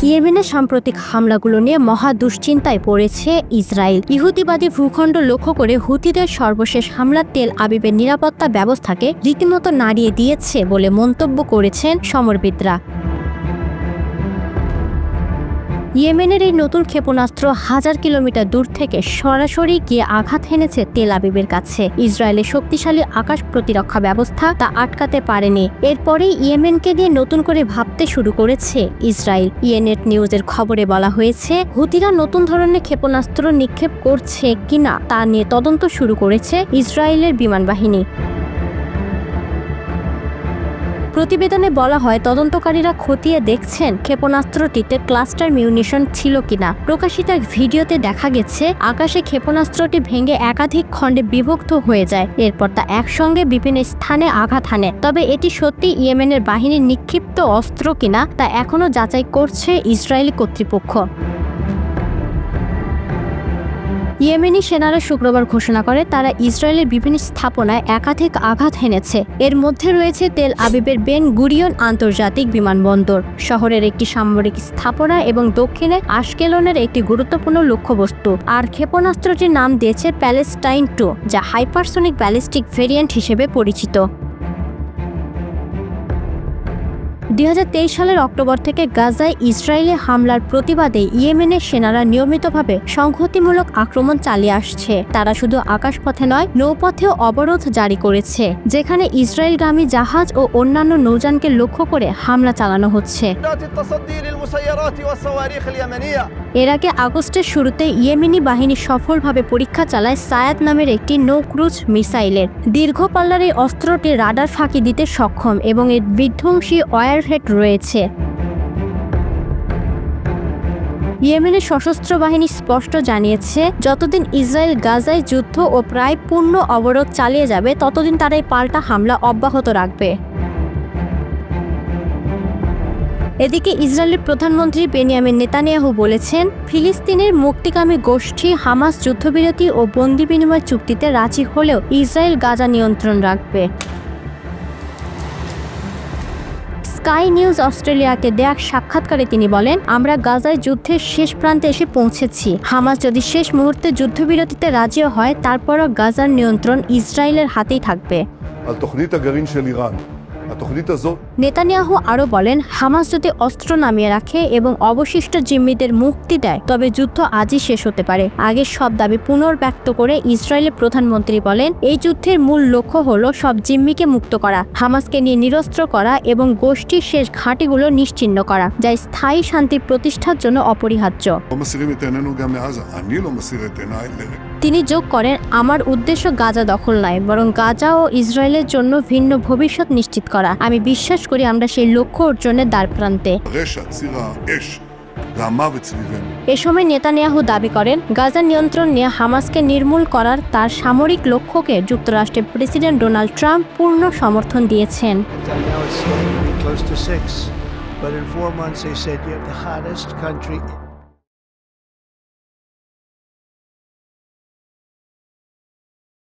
ইয়েমেনের সাম্প্রতিক হামলাগুলো নিয়ে মহা দুশ্চিন্তায় পড়েছে ইসরায়েল। ইহুদিবাদী ভূখণ্ড লক্ষ্য করে হুতিদের সর্বশেষ হামলা তেল আবিবের নিরাপত্তা ব্যবস্থাকে রীতিমতো নাড়িয়ে দিয়েছে বলে মন্তব্য করেছেন সমরবিদরা। ইয়েমেনের এই নতুন ক্ষেপণাস্ত্র 1000 কিলোমিটার দূর থেকে সরাসরি গিয়ে আঘাত হেনেছে তেল আবিবের কাছে। ইসরায়েলের শক্তিশালী আকাশ প্রতিরক্ষা ব্যবস্থা তা আটকাতে পারেনি। এরপরেই ইয়েমেনকে নিয়ে নতুন করে ভাবতে শুরু করেছে ইসরায়েল। ইয়েনেট নিউজের খবরে বলা হয়েছে, হুতিরা নতুন ধরনের ক্ষেপণাস্ত্র নিক্ষেপ করছে কিনা তা নিয়ে তদন্ত শুরু করেছে ইসরায়েলের বিমান বাহিনী। প্রতিবেদনে বলা হয়, তদন্তকারীরা খতিয়ে দেখছেন ক্ষেপণাস্ত্রটিতে ক্লাস্টার মিউনিশন ছিল কিনা। প্রকাশিত এক ভিডিওতে দেখা গেছে আকাশে ক্ষেপণাস্ত্রটি ভেঙে একাধিক খণ্ডে বিভক্ত হয়ে যায়। এরপর তা একসঙ্গে বিভিন্ন স্থানে আঘাত হানে। তবে এটি সত্যি ইয়েমেনের বাহিনীর নিক্ষিপ্ত অস্ত্র কিনা তা এখনও যাচাই করছে ইসরায়েলি কর্তৃপক্ষ। ইয়েমেনি সেনারা শুক্রবার ঘোষণা করে তারা ইসরায়েলের বিভিন্ন স্থাপনায় একাধিক আঘাত হেনেছে। এর মধ্যে রয়েছে তেল আবিবের বেন গুরিয়ন আন্তর্জাতিক বিমানবন্দর, শহরের একটি সামরিক স্থাপনা এবং দক্ষিণে আশকেলনের একটি গুরুত্বপূর্ণ লক্ষ্যবস্তু। আর ক্ষেপণাস্ত্রটির নাম দিয়েছে প্যালেস্টাইন 2, যা হাইপারসনিক ব্যালিস্টিক ভেরিয়েন্ট হিসেবে পরিচিত। 2023 সালের অক্টোবর থেকে গাজায় ইসরায়েলি হামলার প্রতিবাদে ইয়েমেনের সেনারা নিয়মিতভাবে সংহতিমূলক আক্রমণ চালিয়ে আসছে। তারা শুধু আকাশপথে নয়, নৌপথেও অবরোধ জারি করেছে, যেখানে ইসরায়েলগামী জাহাজ ও অন্যান্য নৌযানকে লক্ষ্য করে হামলা চালানো হচ্ছে। এর আগে আগস্টের শুরুতে ইয়েমেনি বাহিনী সফলভাবে পরীক্ষা চালায় সায়াদ নামের একটি নৌক্রুজ মিসাইলের। দীর্ঘ পাল্লার এই অস্ত্রটি রাডার ফাঁকি দিতে সক্ষম এবং এর বিধ্বংসী ওয়ারহেড রয়েছে। ইয়েমেনের সশস্ত্র বাহিনী স্পষ্ট জানিয়েছে, যতদিন ইসরায়েল গাজায় যুদ্ধ ও প্রায় পূর্ণ অবরোধ চালিয়ে যাবে ততদিন তারা এই পাল্টা হামলা অব্যাহত রাখবে। এদিকে ইসরায়েলের প্রধানমন্ত্রী বেনিয়ামিন নেতানিয়াহু বলেছেন, ফিলিস্তিনের মুক্তিকামী গোষ্ঠী হামাস যুদ্ধবিরতি ও বন্দি বিনিময় চুক্তিতে রাজি হলেও ইসরায়েল গাজা নিয়ন্ত্রণ রাখবে। স্কাই নিউজ অস্ট্রেলিয়াকে দেয়া সাক্ষাৎকারে তিনি বলেন, আমরা গাজায় যুদ্ধের শেষ প্রান্তে এসে পৌঁছেছি। হামাস যদি শেষ মুহূর্তে যুদ্ধবিরতিতে রাজিও হয়, তারপরও গাজার নিয়ন্ত্রণ ইসরায়েলের হাতেই থাকবে। নেতানিয়াহু আরও বলেন, হামাস যদি অস্ত্র নামিয়ে রাখে এবং অবশিষ্ট জিম্মিদের মুক্তি দেয় তবে যুদ্ধ আজই শেষ হতে পারে। আগের সব দাবি পুনর্ব্যক্ত করে ইসরায়েলের প্রধানমন্ত্রী বলেন, এই যুদ্ধের মূল লক্ষ্য হলো সব জিম্মিকে মুক্ত করা, হামাসকে নিয়ে নিরস্ত্র করা এবং গোষ্ঠীর শেষ ঘাঁটিগুলো নিশ্চিহ্ন করা, যা স্থায়ী শান্তি প্রতিষ্ঠার জন্য অপরিহার্য। তিনি যোগ করেন, আমার উদ্দেশ্য গাজা দখল নয়, বরং গাজা ও ইসরায়েলের জন্য ভিন্ন ভবিষ্যৎ নিশ্চিত করা। আমি বিশ্বাস করি আমরা সেই লক্ষ্য অর্জনের দ্বারপ্রান্তে। এ সময় নেতানিয়াহু দাবি করেন, গাজার নিয়ন্ত্রণ নিয়ে হামাসকে নির্মূল করার তার সামরিক লক্ষ্যকে যুক্তরাষ্ট্রের প্রেসিডেন্ট ডোনাল্ড ট্রাম্প পূর্ণ সমর্থন দিয়েছেন। But in 4 months, they said you're the hottest country